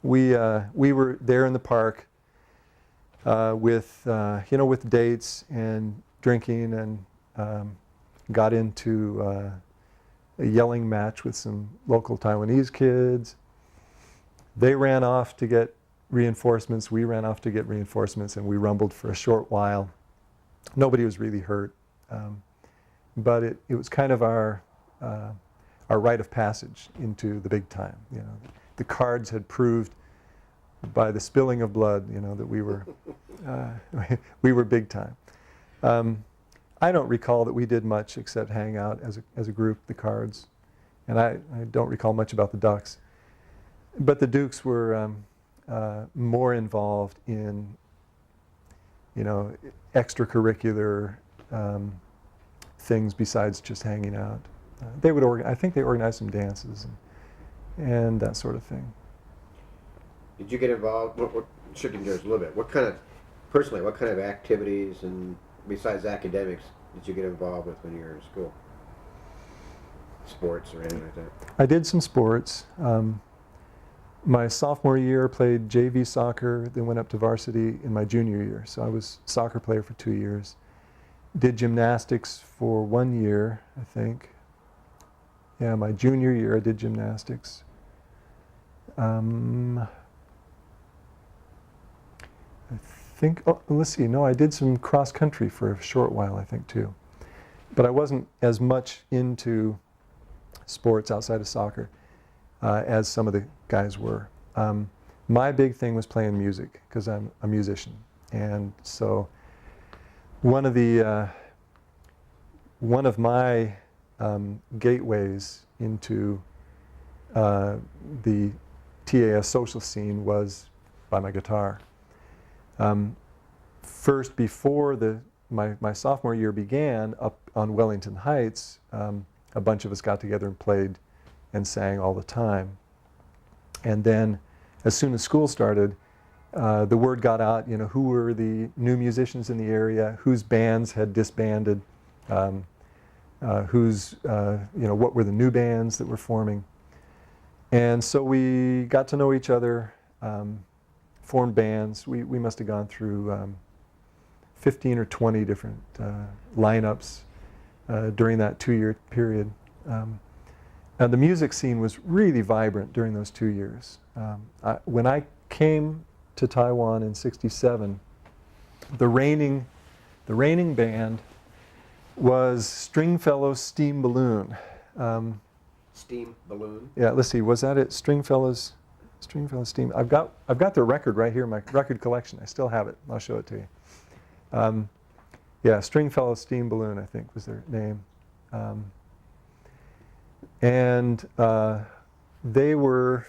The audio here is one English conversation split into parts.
We were there in the park with with dates and drinking, and got into a yelling match with some local Taiwanese kids. They ran off to get reinforcements. We ran off to get reinforcements, and we rumbled for a short while. Nobody was really hurt, but it was kind of our rite of passage into the big time. The cards had proved by the spilling of blood, that we were we were big time. I don't recall that we did much except hang out as a group, the Cards, and I don't recall much about the Ducks. But the Dukes were more involved in, extracurricular things besides just hanging out. They would I think they organized some dances and that sort of thing. Did you get involved? Shifting gears a little bit. What kind of activities and besides academics did you get involved with when you were in school? Sports or anything like that? I did some sports. My sophomore year played JV soccer, then went up to varsity in my junior year. So I was a soccer player for 2 years. Did gymnastics for 1 year, I think. Yeah, my junior year I did gymnastics. I think, let's see, no, I did some cross country for a short while, I think, too. But I wasn't as much into sports outside of soccer as some of the guys were. My big thing was playing music, because I'm a musician. And so one of my gateways into the TAS social scene was by my guitar. First, before my sophomore year began, up on Wellington Heights, a bunch of us got together and played and sang all the time. And then, as soon as school started, the word got out, who were the new musicians in the area, whose bands had disbanded, what were the new bands that were forming. And so we got to know each other, formed bands. We must have gone through 15 or 20 different lineups during that 2-year period. And the music scene was really vibrant during those 2 years. When I came to Taiwan in '67, the reigning band was Stringfellows Steam Balloon. Steam Balloon? Yeah, let's see, was that it? Stringfellows Steam. I've got their record right here in my record collection. I still have it. I'll show it to you. Yeah, Stringfellows Steam Balloon, I think, was their name. And they were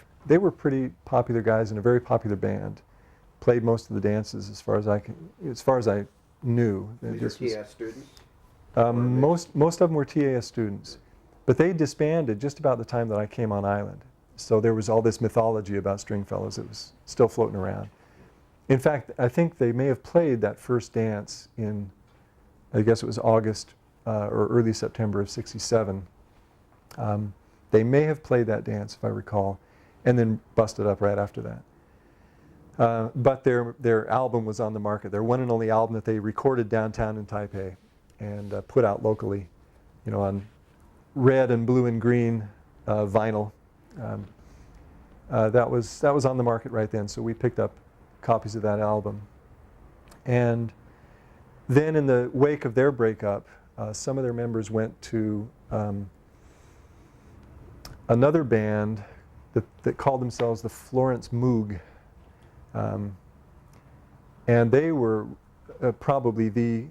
pretty popular guys and a very popular band. Played most of the dances as far as I knew. These were TAS students? Most of them were TAS students, but they disbanded just about the time that I came on island. So there was all this mythology about Stringfellows that was still floating around. In fact, I think they may have played that first dance in, I guess it was August or early September of '67. They may have played that dance, if I recall, and then busted up right after that. But their album was on the market. Their one and only album that they recorded downtown in Taipei and put out locally, on red and blue and green vinyl. That was on the market right then, so we picked up copies of that album. And then in the wake of their breakup, some of their members went to another band that called themselves the Florence Moog. And they were probably the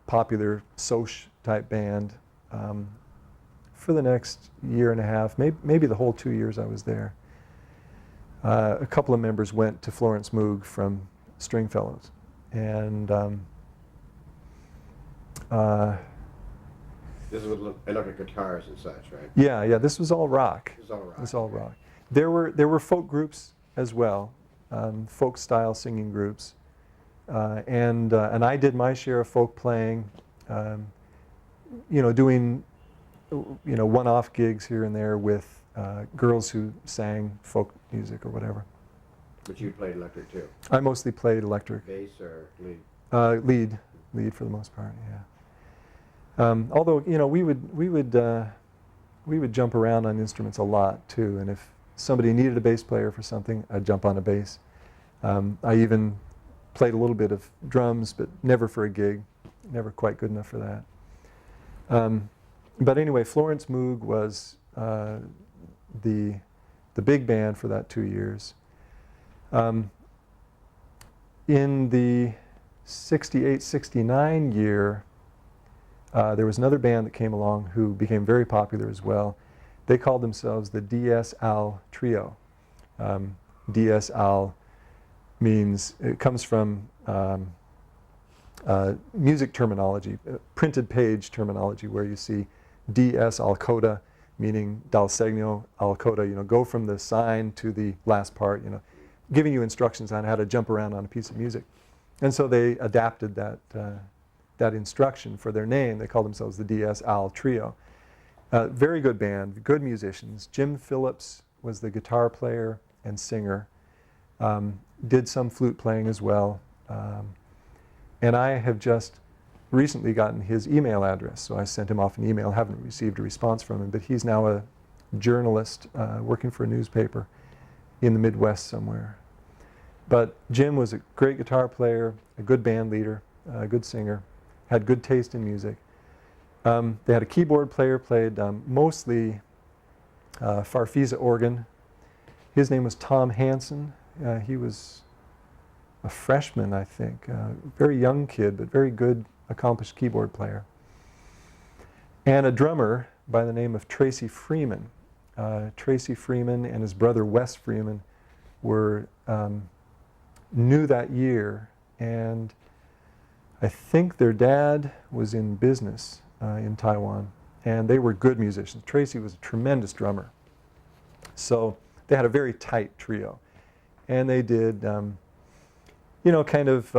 popular Soch type band for the next year and a half, maybe the whole 2 years I was there. A couple of members went to Florence Moog from Stringfellows. And this is with electric guitars and such, right? Yeah, this was all rock. This is all rock. It was all rock. There were folk groups as well, folk style singing groups. And I did my share of folk playing, doing one-off gigs here and there with girls who sang folk music or whatever. But you played electric too? I mostly played electric. Bass or lead? Lead for the most part, yeah. Although, you know, we would jump around on instruments a lot too, and if somebody needed a bass player for something, I'd jump on a bass. I even played a little bit of drums, but never for a gig, never quite good enough for that. But anyway, Florence Moog was the big band for that 2 years. In the 68, 69 year, there was another band that came along who became very popular as well. They called themselves the DS Al Trio. DS Al means, it comes from music terminology, printed page terminology, where you see DS Al coda, meaning dal segno al coda, you know, go from the sign to the last part, you know, giving you instructions on how to jump around on a piece of music. And so they adapted that instruction for their name. They called themselves the DS Al Trio. Very good band, good musicians. Jim Phillips was the guitar player and singer. Did some flute playing as well. And I have just recently gotten his email address, so I sent him off an email. Haven't received a response from him, but he's now a journalist working for a newspaper in the Midwest somewhere. But Jim was a great guitar player, a good band leader, a good singer, had good taste in music. They had a keyboard player, played mostly Farfisa organ. His name was Tom Hansen. He was a freshman, I think. Very young kid, but very good, accomplished keyboard player. And a drummer by the name of Tracy Freeman. Tracy Freeman and his brother Wes Freeman were new that year, and I think their dad was in business in Taiwan, and they were good musicians. Tracy was a tremendous drummer. So they had a very tight trio, and they did, you know, kind of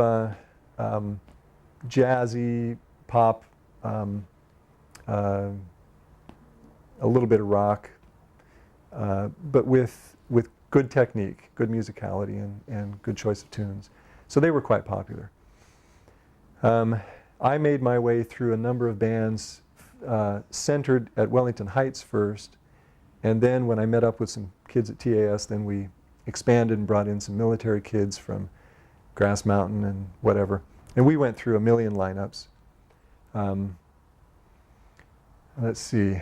jazzy, pop, a little bit of rock, but with good technique, good musicality, and good choice of tunes. So they were quite popular. I made my way through a number of bands centered at Wellington Heights first, and then when I met up with some kids at TAS, then we expanded and brought in some military kids from Grass Mountain and whatever. And we went through a million lineups. Let's see.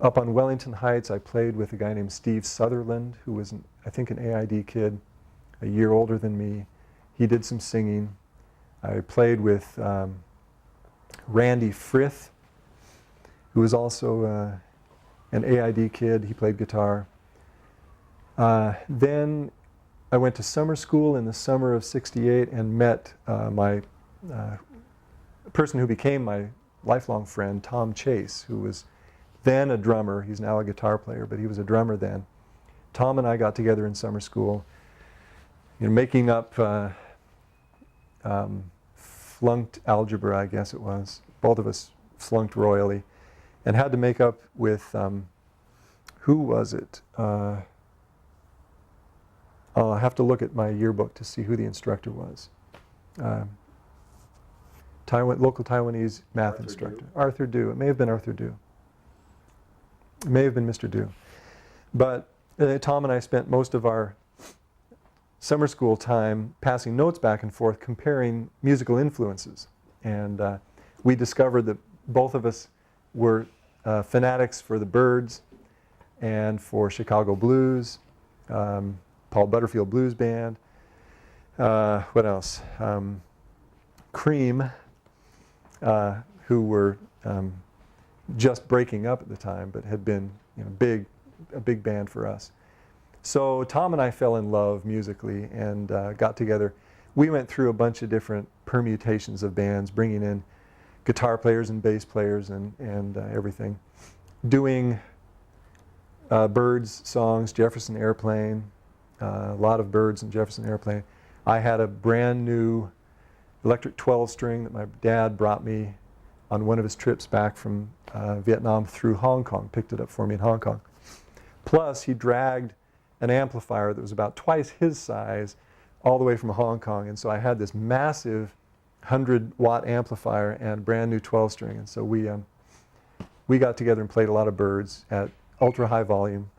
Up on Wellington Heights, I played with a guy named Steve Sutherland, who was, I think, an AID kid, a year older than me. He did some singing. I played with Randy Frith, who was also an AID kid. He played guitar. Then I went to summer school in the summer of '68 and met my person who became my lifelong friend, Tom Chase, who was then a drummer. He's now a guitar player, but he was a drummer then. Tom and I got together in summer school, you know, making up flunked algebra, I guess it was. Both of us flunked royally, and had to make up with, who was it? I'll have to look at my yearbook to see who the instructor was. Local Taiwanese math Arthur instructor. Du. Arthur Du. It may have been Arthur Du. It may have been Mr. Du. But Tom and I spent most of our summer school time passing notes back and forth, comparing musical influences. And we discovered that both of us were fanatics for the Byrds and for Chicago blues, Paul Butterfield Blues Band. What else? Cream, who were just breaking up at the time, but had been, you know, a big band for us. So Tom and I fell in love musically and got together. We went through a bunch of different permutations of bands, bringing in guitar players and bass players and everything, doing Byrds songs, Jefferson Airplane, a lot of Byrds and Jefferson Airplane. I had a brand new electric 12-string that my dad brought me on one of his trips back from Vietnam through Hong Kong, picked it up for me in Hong Kong. Plus, he dragged an amplifier that was about twice his size all the way from Hong Kong. And so I had this massive 100-watt amplifier and brand new 12-string. And so we got together and played a lot of Byrds at ultra high volume.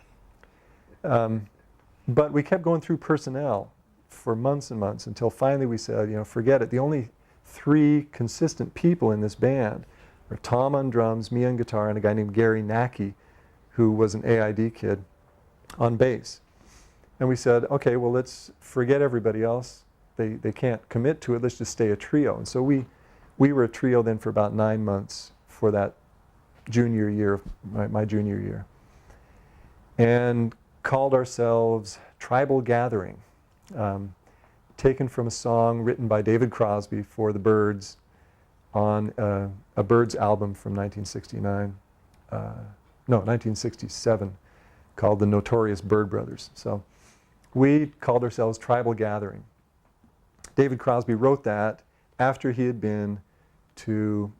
But we kept going through personnel for months and months until finally we said, you know, forget it. The only 3 consistent people in this band are Tom on drums, me on guitar, and a guy named Gary Nacky, who was an AID kid, on bass. And we said, okay, well, let's forget everybody else. They can't commit to it. Let's just stay a trio. And so we were a trio then for about 9 months for that junior year, my junior year. And called ourselves Tribal Gathering, taken from a song written by David Crosby for the Byrds on a Byrds album from 1967, called The Notorious Byrd Brothers. So we called ourselves Tribal Gathering. David Crosby wrote that after he had been to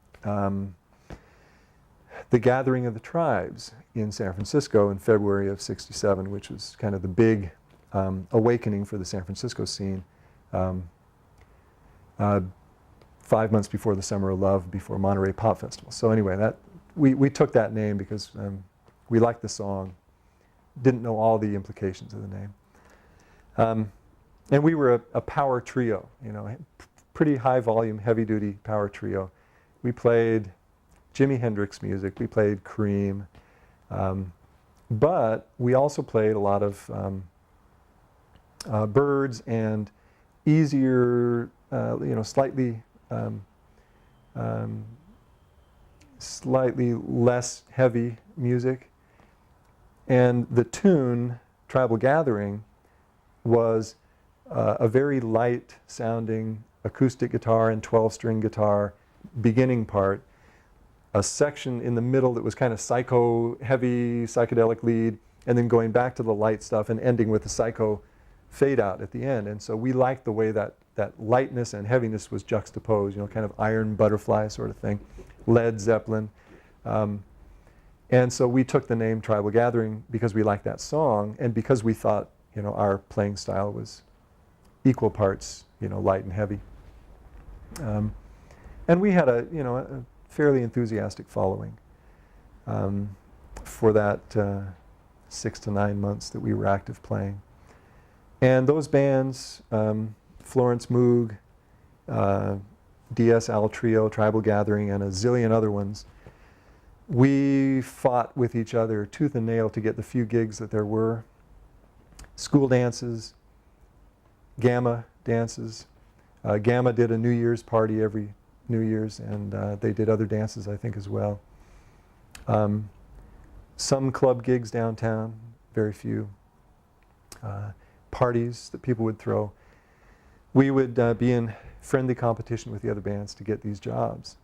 the Gathering of the Tribes in San Francisco in February of '67, which was kind of the big awakening for the San Francisco scene. 5 months before the Summer of Love, before Monterey Pop Festival. So anyway, that we took that name because we liked the song, didn't know all the implications of the name. And we were a power trio, you know, pretty high volume, heavy duty power trio. We played Jimi Hendrix music, we played Cream, but we also played a lot of Byrds and easier, you know, slightly less heavy music. And the tune, Tribal Gathering, was a very light sounding acoustic guitar and 12-string guitar beginning part, a section in the middle that was kind of psycho heavy psychedelic lead, and then going back to the light stuff and ending with the psycho fade out at the end. And so we liked the way that lightness and heaviness was juxtaposed, you know, kind of Iron Butterfly sort of thing, Led Zeppelin. And so we took the name Tribal Gathering because we liked that song and because we thought, you know, our playing style was equal parts, you know, light and heavy. And we had a fairly enthusiastic following for that 6 to 9 months that we were active playing. And those bands, Florence Moog, DS Al Trio, Tribal Gathering, and a zillion other ones, we fought with each other tooth and nail to get the few gigs that there were. School dances, Gamma dances. Gamma did a New Year's party every New Year's, and they did other dances, I think, as well. Some club gigs downtown, very few. Parties that people would throw. We would be in friendly competition with the other bands to get these jobs.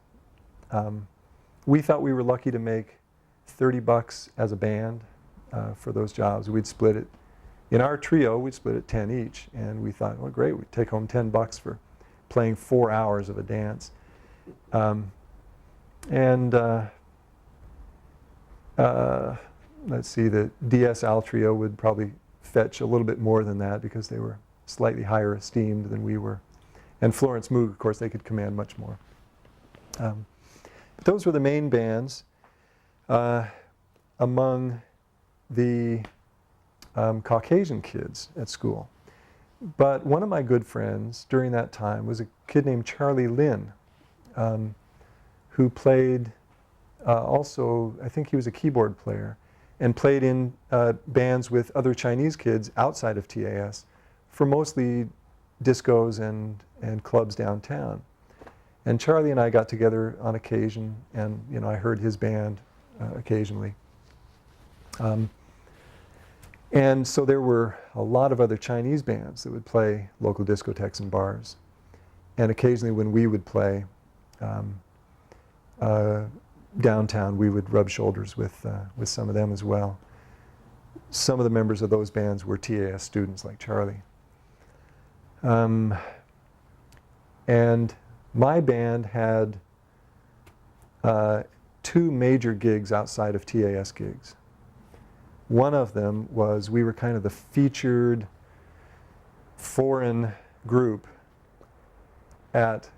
We thought we were lucky to make $30 as a band for those jobs. We'd split it. In our trio, we'd split it 10 each, and we thought, well, great, we'd take home $10 for playing 4 hours of a dance. Let's see, the DS Al Trio would probably fetch a little bit more than that because they were slightly higher esteemed than we were. And Florence Moog, of course, they could command much more. But those were the main bands. Among the Caucasian kids at school. But one of my good friends during that time was a kid named Charlie Lin, who played also, I think he was a keyboard player, and played in bands with other Chinese kids outside of TAS for mostly discos and clubs downtown. And Charlie and I got together on occasion, and you know, I heard his band occasionally. And so there were a lot of other Chinese bands that would play local discotheques and bars. And occasionally when we would play downtown, we would rub shoulders with some of them as well. Some of the members of those bands were TAS students like Charlie. And my band had two major gigs outside of TAS gigs. One of them was we were kind of the featured foreign group at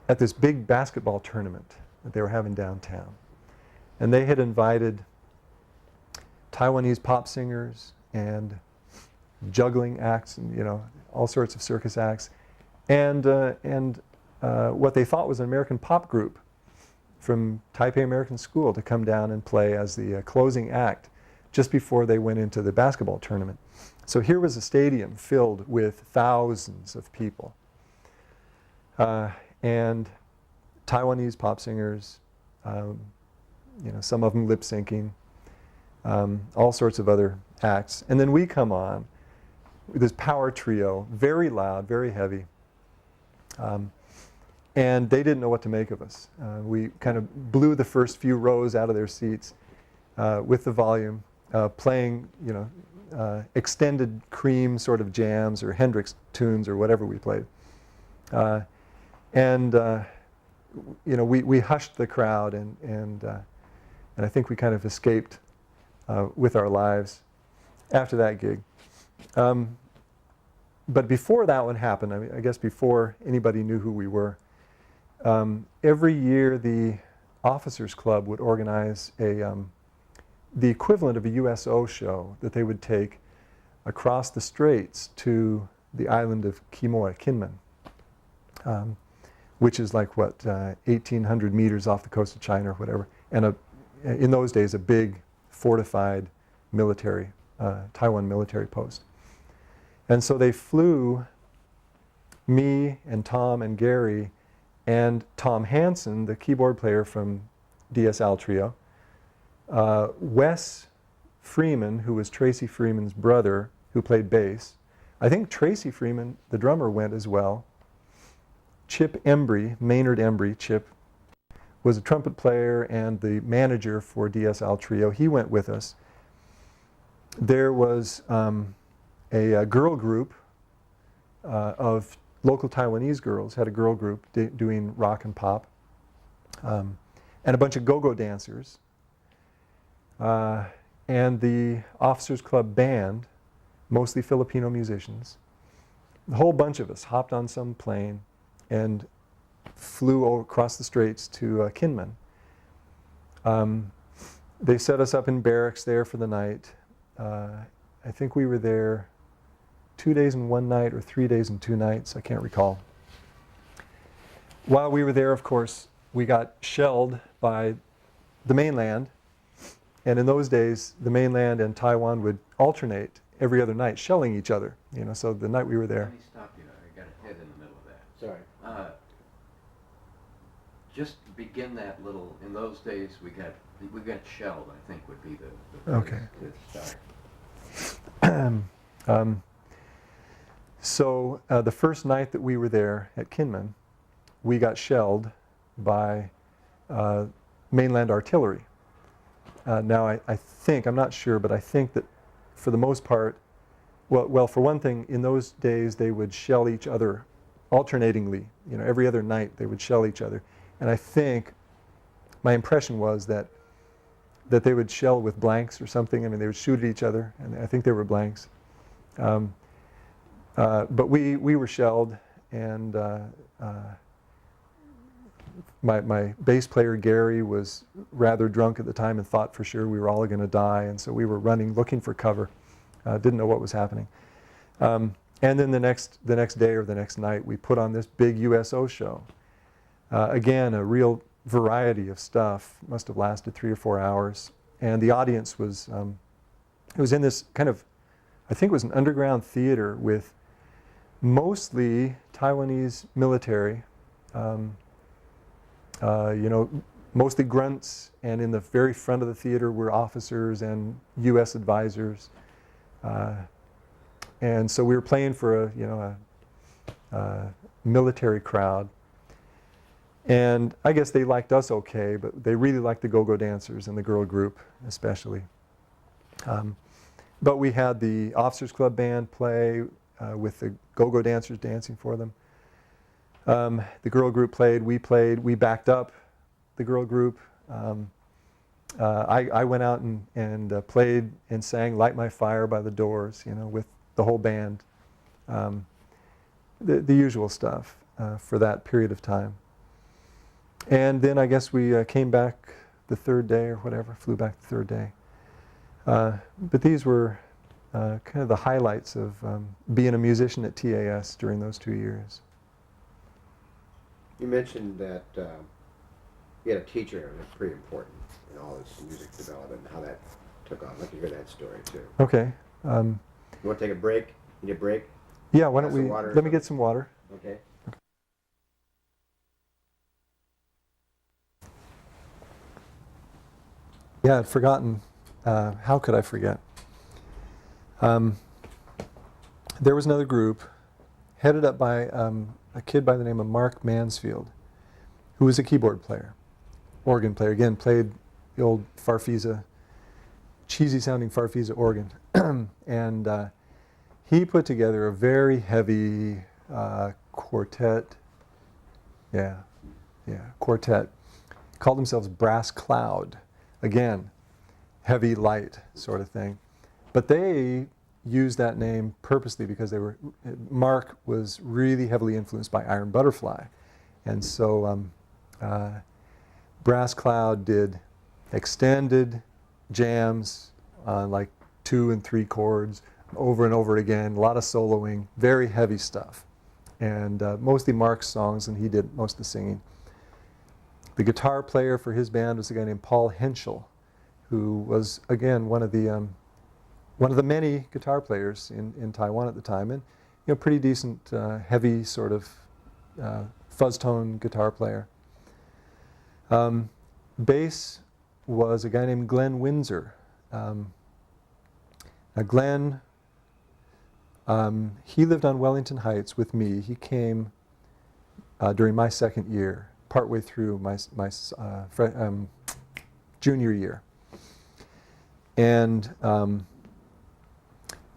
this big basketball tournament that they were having downtown. And they had invited Taiwanese pop singers and juggling acts and, you know, all sorts of circus acts. And what they thought was an American pop group from Taipei American School to come down and play as the closing act just before they went into the basketball tournament. So here was a stadium filled with thousands of people. And Taiwanese pop singers, you know, some of them lip syncing, all sorts of other acts. And then we come on with this power trio, very loud, very heavy. And they didn't know what to make of us. We kind of blew the first few rows out of their seats with the volume, playing, you know, extended Cream sort of jams or Hendrix tunes or whatever we played. You know, we hushed the crowd, and I think we kind of escaped with our lives after that gig. But before that one happened, I mean, I guess before anybody knew who we were, every year the Officers Club would organize the equivalent of a USO show that they would take across the straits to the island of Kinmen, which is like, what, 1,800 meters off the coast of China or whatever, and in those days a big fortified military, Taiwan military post. And so they flew me and Tom and Gary and Tom Hansen, the keyboard player from DSL Trio, Wes Freeman, who was Tracy Freeman's brother, who played bass. I think Tracy Freeman, the drummer, went as well. Chip Embry, Maynard Embry, Chip, was a trumpet player and the manager for DSL Trio. He went with us. There was a girl group of local Taiwanese girls, had a girl group doing rock and pop, and a bunch of go-go dancers. And the Officers Club band, mostly Filipino musicians. The whole bunch of us hopped on some plane and flew across the straits to Kinmen. They set us up in barracks there for the night. I think we were there 2 days and 1 night or 3 days and 2 nights, I can't recall. While we were there, of course, we got shelled by the mainland. And in those days, the mainland and Taiwan would alternate every other night, shelling each other. You know, so the night we were there. Let me stop you. I got a head in the middle of that. Sorry. Just begin that little. In those days, we got shelled. I think would be the Okay. to start. So the first night that we were there at Kinmen, we got shelled by mainland artillery. Now I think, I'm not sure, but I think that for the most part, well, for one thing, in those days they would shell each other alternatingly. You know, every other night they would shell each other. And I think, my impression was that they would shell with blanks or something. I mean, they would shoot at each other, and I think they were blanks. But we were shelled, and my bass player Gary was rather drunk at the time and thought for sure we were all going to die, and so we were running, looking for cover. Didn't know what was happening. And then the next day or the next night, we put on this big USO show. Again, a real variety of stuff. Must have lasted 3 or 4 hours, and the audience was it was in this kind of, I think it was an underground theater with mostly Taiwanese military, you know, mostly grunts, and in the very front of the theater were officers and U.S. advisors. And so we were playing for a military crowd. And I guess they liked us okay, but they really liked the go-go dancers and the girl group especially. But we had the Officers Club band play with the go-go dancers dancing for them. The girl group played, we backed up the girl group. I went out and played and sang Light My Fire by the Doors, with the whole band. The usual stuff for that period of time. And then I guess we came back the third day or whatever, flew back the third day. But these were kind of the highlights of being a musician at TAS during those 2 years. You mentioned that you had a teacher, and that's pretty important in all this music development and how that took off. I'd like to hear that story too. Okay. You want to take a break? You need a break? Yeah, why don't Glass of we, water or let me get some water. Okay. Yeah, I'd forgotten. How could I forget? There was another group headed up by a kid by the name of Mark Mansfield, who was a keyboard player, organ player. Again, played the old Farfisa, cheesy sounding Farfisa organ. And he put together a very heavy quartet. Quartet. Called themselves Brass Cloud. Again, heavy, light sort of thing. But they used that name purposely because Mark was really heavily influenced by Iron Butterfly. And so Brass Cloud did extended jams on like 2 and 3 chords over and over again, a lot of soloing, very heavy stuff. And mostly Mark's songs, and he did most of the singing. The guitar player for his band was a guy named Paul Henschel, who was, again, one of the many guitar players in Taiwan at the time, and pretty decent, heavy sort of fuzz tone guitar player. Bass was a guy named Glenn Windsor. Now Glenn, he lived on Wellington Heights with me. He came during my second year, partway through my junior year. And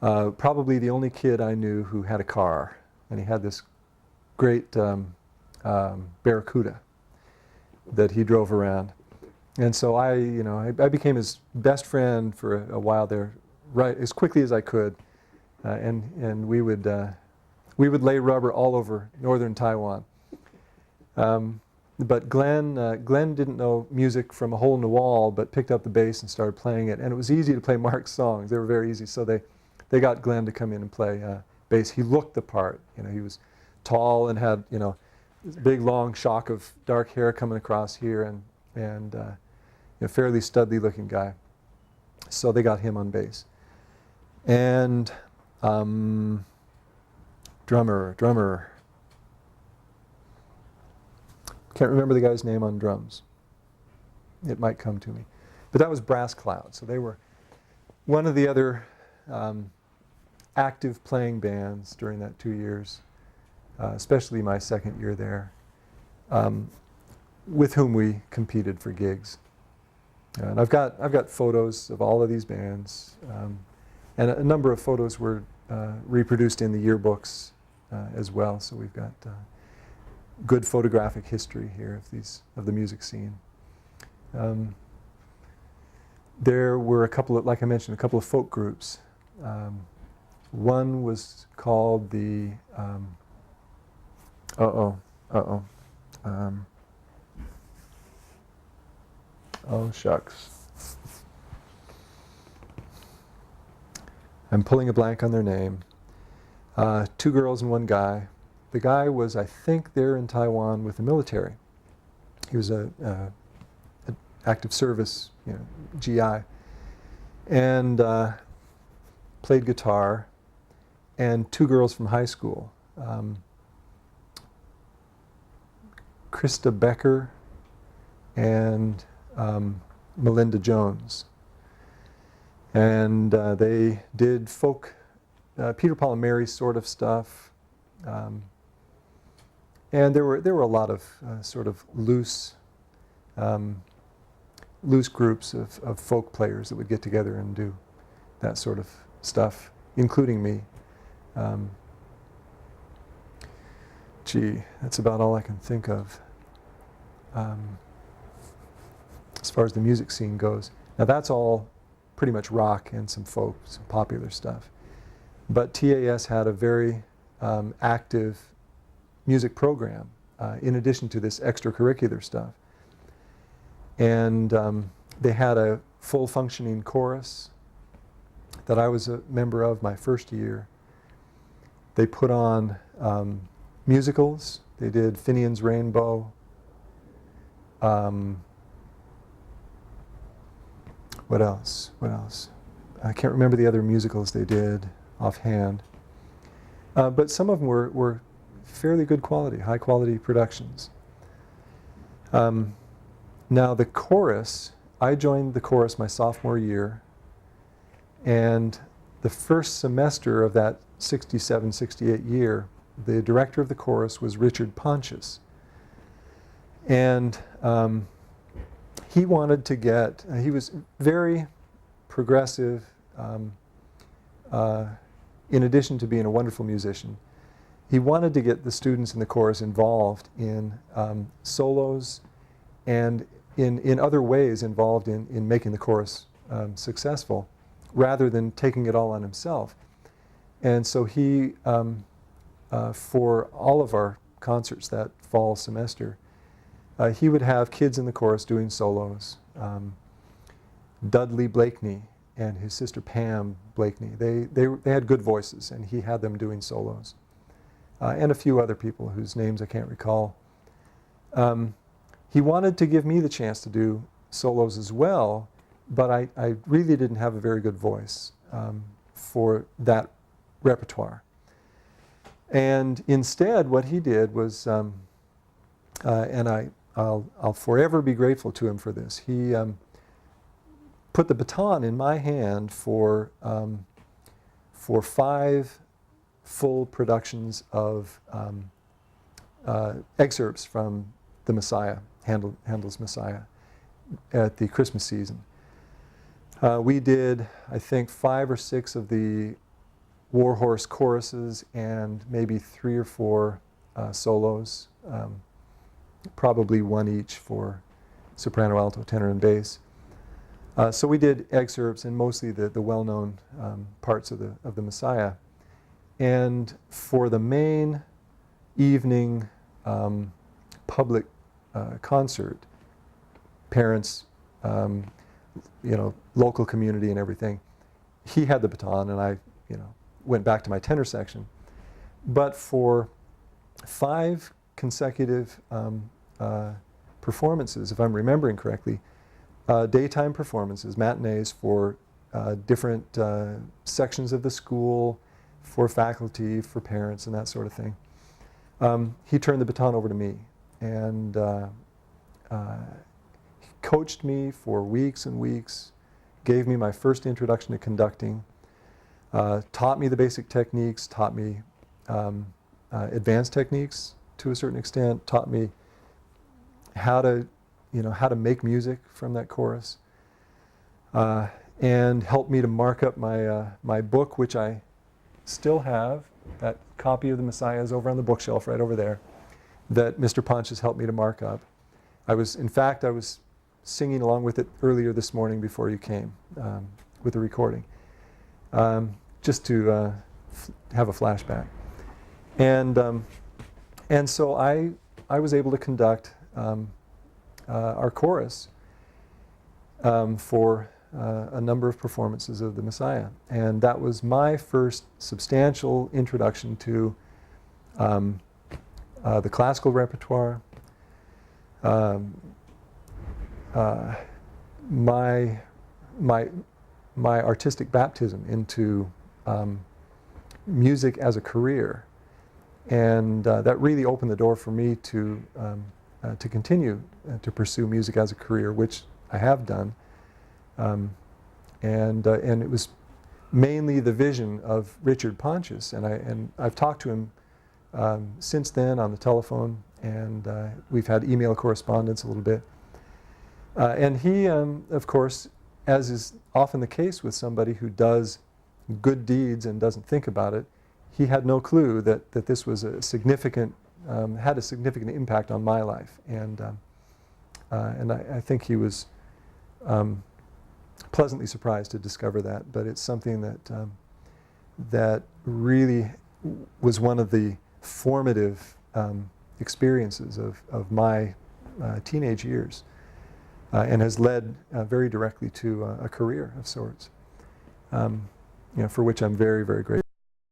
probably the only kid I knew who had a car, and he had this great Barracuda that he drove around. And so I became his best friend for a while there, right as quickly as I could, and we would lay rubber all over northern Taiwan. But Glenn didn't know music from a hole in the wall, but picked up the bass and started playing it. And it was easy to play Mark's songs. They were very easy. So they got Glenn to come in and play bass. He looked the part. He was tall and had this big long shock of dark hair coming across here, and a fairly studly looking guy. So they got him on bass. And drummer. Can't remember the guy's name on drums. It might come to me. But that was Brass Cloud. So they were one of the other active playing bands during that 2 years, especially my second year there, with whom we competed for gigs. And I've got photos of all of these bands, and a number of photos were reproduced in the yearbooks as well. So we've got good photographic history here of the music scene. There were like I mentioned, a couple of folk groups. One was called the oh shucks. I'm pulling a blank on their name. 2 girls and 1 guy. The guy was, I think, there in Taiwan with the military. He was a active service, GI, and played guitar. And 2 girls from high school, Krista Becker and Melinda Jones. And they did folk, Peter, Paul and Mary sort of stuff. And there were a lot of sort of loose groups of folk players that would get together and do that sort of stuff, including me. Gee, that's about all I can think of as far as the music scene goes. Now that's all pretty much rock and some folk, some popular stuff. But TAS had a very active music program in addition to this extracurricular stuff. And they had a full functioning chorus that I was a member of my first year. They put on musicals. They did Finian's Rainbow. What else? What else? I can't remember the other musicals they did offhand. But some of them were fairly good quality, high quality productions. Now the chorus, I joined the chorus my sophomore year, and the first semester of that 67, 68 year, the director of the chorus was Richard Pontius. And he wanted to get, he was very progressive, in addition to being a wonderful musician. He wanted to get the students in the chorus involved in solos and in other ways involved in making the chorus successful, rather than taking it all on himself. And so he, for all of our concerts that fall semester, he would have kids in the chorus doing solos. Dudley Blakeney and his sister Pam Blakeney, they had good voices, and he had them doing solos. And a few other people whose names I can't recall. He wanted to give me the chance to do solos as well, but I really didn't have a very good voice for that repertoire. And instead, what he did was, and I'll forever be grateful to him for this, he put the baton in my hand for 5 full productions of excerpts from the Messiah, Handel's Messiah, at the Christmas season. We did, I think, 5 or 6 of the Warhorse choruses and maybe 3 or 4 solos, probably 1 each for soprano, alto, tenor, and bass. So we did excerpts and mostly the well-known parts of the Messiah. And for the main evening public concert, parents, local community and everything, he had the baton, and I, went back to my tenor section. But for 5 consecutive performances, if I'm remembering correctly, daytime performances, matinees for different sections of the school, for faculty, for parents, and that sort of thing. He turned the baton over to me, and he coached me for weeks and weeks, gave me my first introduction to conducting, taught me the basic techniques, taught me advanced techniques to a certain extent, taught me how to make music from that chorus, and helped me to mark up my book, which I still have. That copy of the Messiah is over on the bookshelf right over there, that Mr. Pontius helped me to mark up. In fact, I was singing along with it earlier this morning before you came, with the recording, just to have a flashback. And so I was able to conduct our chorus for a number of performances of the Messiah. And that was my first substantial introduction to the classical repertoire, my artistic baptism into music as a career. And that really opened the door for me to continue to pursue music as a career, which I have done. And it was mainly the vision of Richard Pontius, and I've talked to him since then on the telephone, and we've had email correspondence a little bit. And he, of course, as is often the case with somebody who does good deeds and doesn't think about it, he had no clue that this was a significant had a significant impact on my life, and I think he was pleasantly surprised to discover that. But it's something that that really was one of the formative experiences of my teenage years, and has led very directly to a career of sorts, for which I'm very, very grateful.